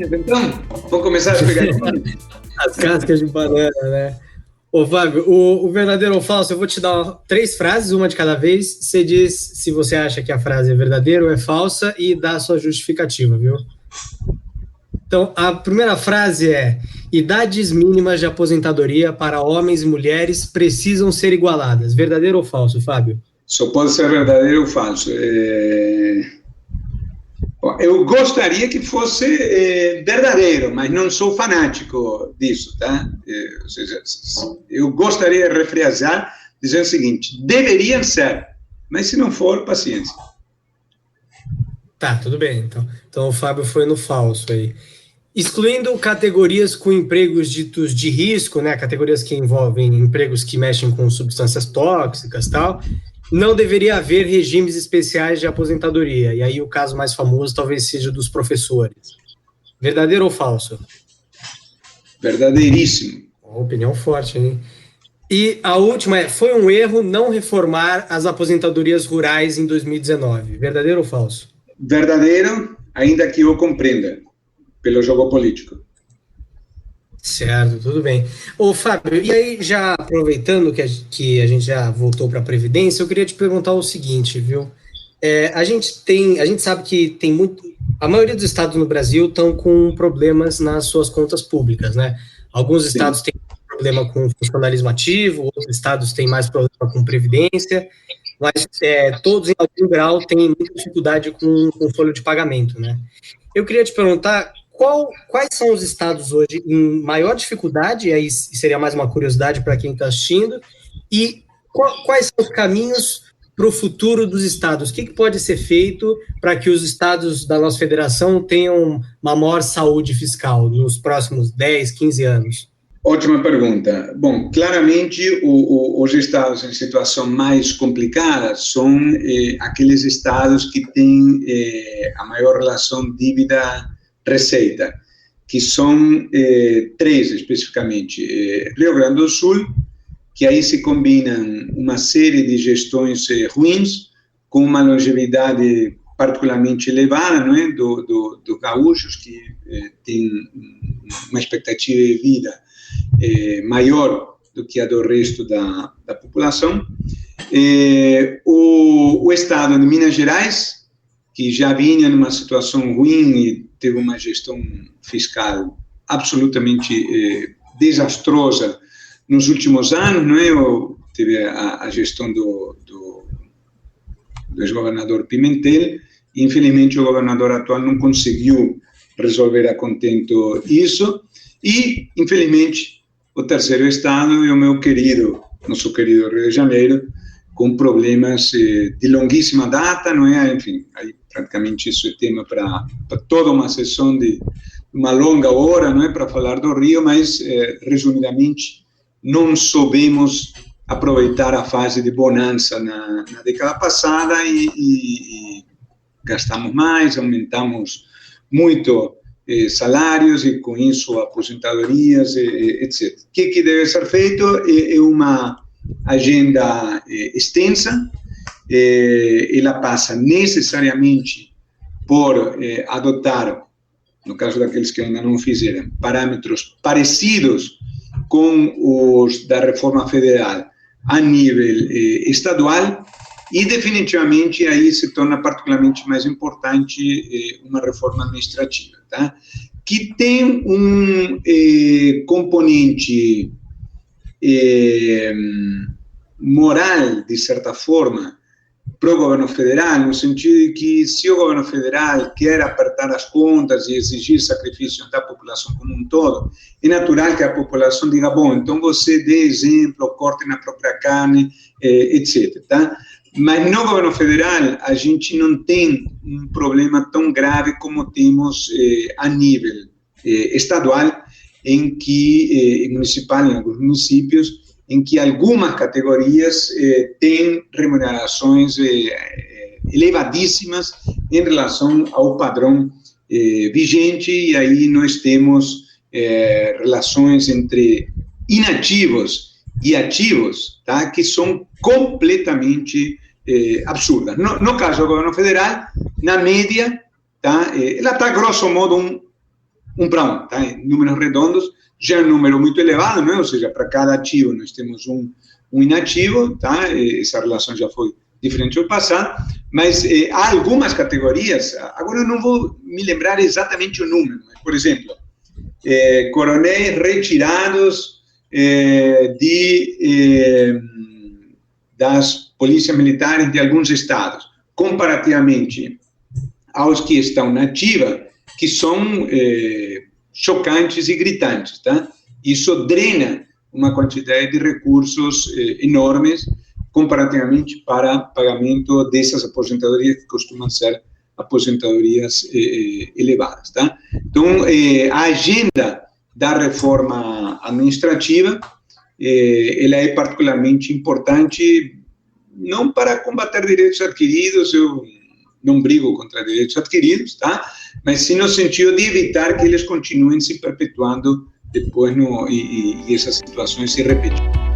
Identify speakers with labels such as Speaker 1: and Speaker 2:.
Speaker 1: Então, vamos começar a pegar
Speaker 2: as cascas de banana, né? Ô, Fábio, o verdadeiro ou falso, eu vou te dar 3 frases, uma de cada vez. Você diz se você acha que a frase é verdadeira ou é falsa e dá a sua justificativa, viu? Então, a primeira frase é: idades mínimas de aposentadoria para homens e mulheres precisam ser igualadas. Verdadeiro ou falso, Fábio?
Speaker 1: Só pode ser verdadeiro ou falso. Eu gostaria que fosse verdadeiro, mas não sou fanático disso, tá? Ou seja, eu gostaria de refrasear dizendo o seguinte: deveriam ser, mas se não for, paciência.
Speaker 2: Tá, tudo bem. Então o Fábio foi no falso aí. Excluindo categorias com empregos ditos de risco, né? Categorias que envolvem empregos que mexem com substâncias tóxicas e tal, não deveria haver regimes especiais de aposentadoria. E aí o caso mais famoso talvez seja dos professores. Verdadeiro ou falso?
Speaker 1: Verdadeiríssimo.
Speaker 2: Uma opinião forte, hein? E a última é: foi um erro não reformar as aposentadorias rurais em 2019. Verdadeiro ou falso?
Speaker 1: Verdadeiro, ainda que eu compreenda, pelo jogo político.
Speaker 2: Certo, tudo bem. Ô, Fábio, e aí, já aproveitando que a gente já voltou para a Previdência, eu queria te perguntar o seguinte, viu? A gente sabe que tem muito. A maioria dos estados no Brasil estão com problemas nas suas contas públicas, né? Alguns estados têm problema com funcionalismo ativo, outros estados têm mais problema com Previdência, mas todos, em algum grau, têm muita dificuldade com folha de pagamento, né? Eu queria te perguntar quais são os estados hoje em maior dificuldade, e aí seria mais uma curiosidade para quem está assistindo, e quais são os caminhos para o futuro dos estados? O que pode ser feito para que os estados da nossa federação tenham uma maior saúde fiscal nos próximos 10, 15 anos?
Speaker 1: Ótima pergunta. Bom, claramente os estados em situação mais complicada são aqueles estados que têm a maior relação dívida-receita, que são 3 especificamente. Rio Grande do Sul, que aí se combinam uma série de gestões ruins com uma longevidade particularmente elevada, não é, do gaúchos, que tem uma expectativa de vida maior do que a do resto da população. O estado de Minas Gerais, que já vinha numa situação ruim e teve uma gestão fiscal absolutamente desastrosa nos últimos anos, não é? Teve a gestão do ex-governador Pimentel, e infelizmente o governador atual não conseguiu resolver a contento isso, e infelizmente o terceiro estado é o nosso querido Rio de Janeiro, com problemas de longuíssima data, não é? Enfim, aí praticamente isso é tema para toda uma sessão de uma longa hora, não é? Para falar do Rio, mas resumidamente não soubemos aproveitar a fase de bonança na década passada e gastamos mais, aumentamos muito salários e com isso aposentadorias, etc. O que deve ser feito é uma agenda extensa. Ela passa necessariamente por adotar, no caso daqueles que ainda não fizeram, parâmetros parecidos com os da reforma federal a nível estadual, e definitivamente aí se torna particularmente mais importante uma reforma administrativa, tá? Que tem um componente moral, de certa forma, para o governo federal, no sentido de que se o governo federal quer apertar as contas e exigir sacrifício da população como um todo, é natural que a população diga: bom, então você dê exemplo, corte na própria carne, etc. Tá? Mas no governo federal a gente não tem um problema tão grave como temos a nível estadual, em que municipal, em alguns municípios, em que algumas categorias têm remunerações elevadíssimas em relação ao padrão vigente, e aí nós temos relações entre inativos e ativos, tá, que são completamente absurdas. No caso do governo federal, na média, tá, ela está grosso modo 1 para 1, tá? Em números redondos, já é um número muito elevado, não é? Ou seja, para cada ativo nós temos um inativo, tá? Essa relação já foi diferente do passado, mas há algumas categorias, agora eu não vou me lembrar exatamente o número, mas, por exemplo, coronéis retirados das polícias militares de alguns estados, comparativamente aos que estão na ativa, que são chocantes e gritantes, tá? Isso drena uma quantidade de recursos enormes comparativamente para pagamento dessas aposentadorias que costumam ser aposentadorias elevadas, tá? Então, a agenda da reforma administrativa, ela é particularmente importante, não para combater direitos adquiridos, eu não brigo contra direitos adquiridos, tá? Mas sim no sentido de evitar que eles continuem se perpetuando depois e essas situações se repetem.